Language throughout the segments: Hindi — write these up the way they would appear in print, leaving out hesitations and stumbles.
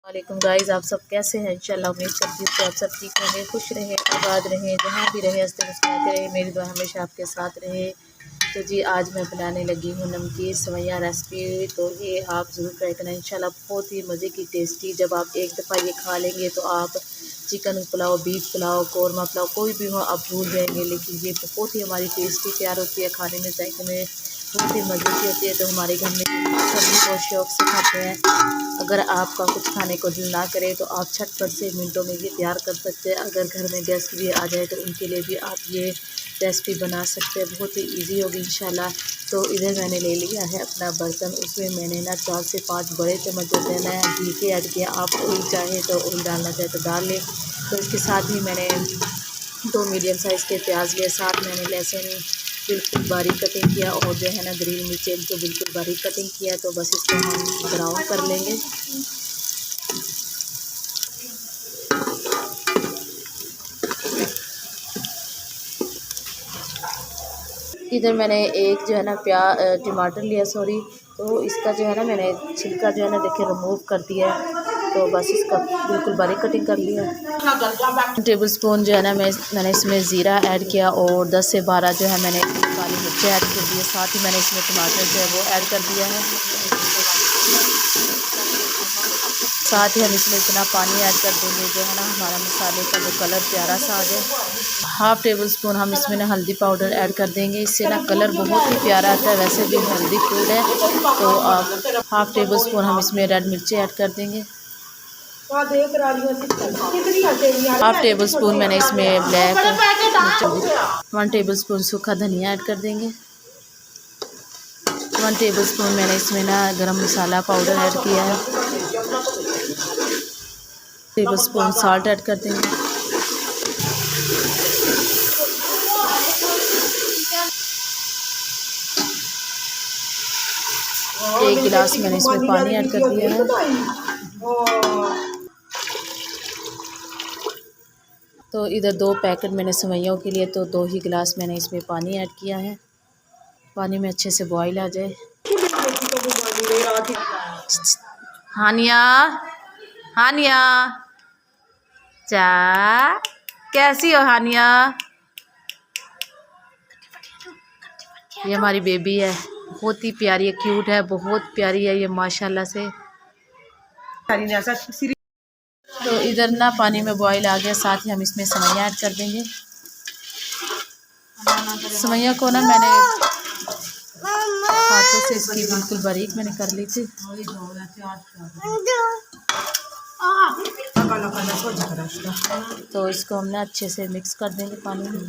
वालेकुम गाइस, आप सब कैसे हैं? इंशाल्लाह उम्मीद करती हूँ कि आप सब ठीक होंगे, खुश रहें, आबाद रहें, जहाँ भी रहें हंसते मुस्कुराते रहें। मेरी दुआ हमेशा आपके साथ रहे। तो जी आज मैं बनाने लगी हूँ नमकीन सेवइयाँ रेसिपी। तो ये आप ज़रूर ट्राई करना, इंशाल्लाह बहुत ही मज़े की टेस्टी। जब आप एक दफ़ा ये खा लेंगे तो आप चिकन पुलाव, बीफ पुलाव, कौरमा पुलाव कोई भी हो आप भूल जाएंगे। लेकिन ये बहुत ही हमारी टेस्टी तैयार होती है, खाने में जायके में बहुत ही मज़े की होती है। तो हमारे घर में सभी बहुत शौक़ से खाते हैं। अगर आपका कुछ खाने को दिल ना करे तो आप झटपट से मिनटों में ये तैयार कर सकते हैं। अगर घर में गेस्ट भी आ जाए तो उनके लिए भी आप ये रेसिपी बना सकते हैं, बहुत ही इजी होगी इंशाल्लाह। तो इधर मैंने ले लिया है अपना बर्तन, उसमें मैंने ना 4 से 5 बड़े चम्मच जो है ना घी के ऐड किया। आप ऑयल चाहे तो ऑयल डालना चाहे तो डाल लें। तो इसके साथ ही मैंने 2 मीडियम साइज़ के प्याज लिए, साथ मैंने लहसुन बिल्कुल बारीक कटिंग किया और जो है ना ग्रीन मिर्च इनको बिल्कुल बारीक कटिंग किया। तो बस इसको हम ब्राउन कर लेंगे। इधर मैंने एक जो है ना टमाटर लिया, सॉरी। तो इसका जो है ना मैंने छिलका जो है ना देखिए रिमूव कर दिया है। तो बस इसका बिल्कुल बारीक कटिंग कर लिया। 1 टेबल स्पून जो है ना मैंने इसमें ज़ीरा ऐड किया और 10 से 12 जो है मैंने काली मिर्चें ऐड कर दी है। साथ ही मैंने इसमें टमाटर जो है वो ऐड कर दिया है। साथ ही हम इसमें इतना पानी ऐड कर देंगे जो है ना हमारा मसाले का जो कलर प्यारा सा आ जाए। 1/2 टेबल स्पून हम इसमें ना हल्दी पाउडर ऐड कर देंगे, इससे ना कलर बहुत ही प्यारा आता है। वैसे भी हेल्दी फूड है। तो 1/2 टेबल स्पून हम इसमें रेड मिर्ची ऐड कर देंगे। 1/2 टेबल स्पून मैंने इसमें ब्लैक मिर्च, 1 टेबल स्पून सूखा धनिया ऐड कर देंगे। 1 टेबल स्पून मैंने इसमें ना गरम मसाला पाउडर ऐड किया है। टेबल स्पून साल्ट ऐड कर देंगे। एक गिलास मैंने इसमें पानी ऐड कर दिया है। तो इधर 2 पैकेट मैंने सेवइयों के लिए तो 2 ही गिलास मैंने इसमें पानी ऐड किया है। पानी में अच्छे से बॉईल आ जाए। हानिया, हानिया चा कैसी हो हानिया? ये हमारी बेबी है, बहुत ही प्यारी है, क्यूट है, बहुत प्यारी है ये माशाल्लाह से। तो इधर ना पानी में बॉईल आ गया, साथ ही हम इसमें सेवइयाँ ऐड कर देंगे। सेवइयाँ को ना मैंने हाथों से इसकी बिल्कुल बारीक मैंने कर ली थी। तो इसको हम ना अच्छे से मिक्स कर देंगे पानी में।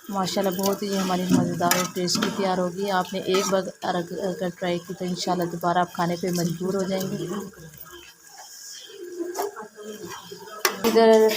माशाल्लाह बहुत ही हमारी मज़ेदार और टेस्टी तैयार होगी। आपने एक बार अगर ट्राई की तो इंशाल्लाह दोबारा आप खाने पे मजबूर हो जाएंगे। इधर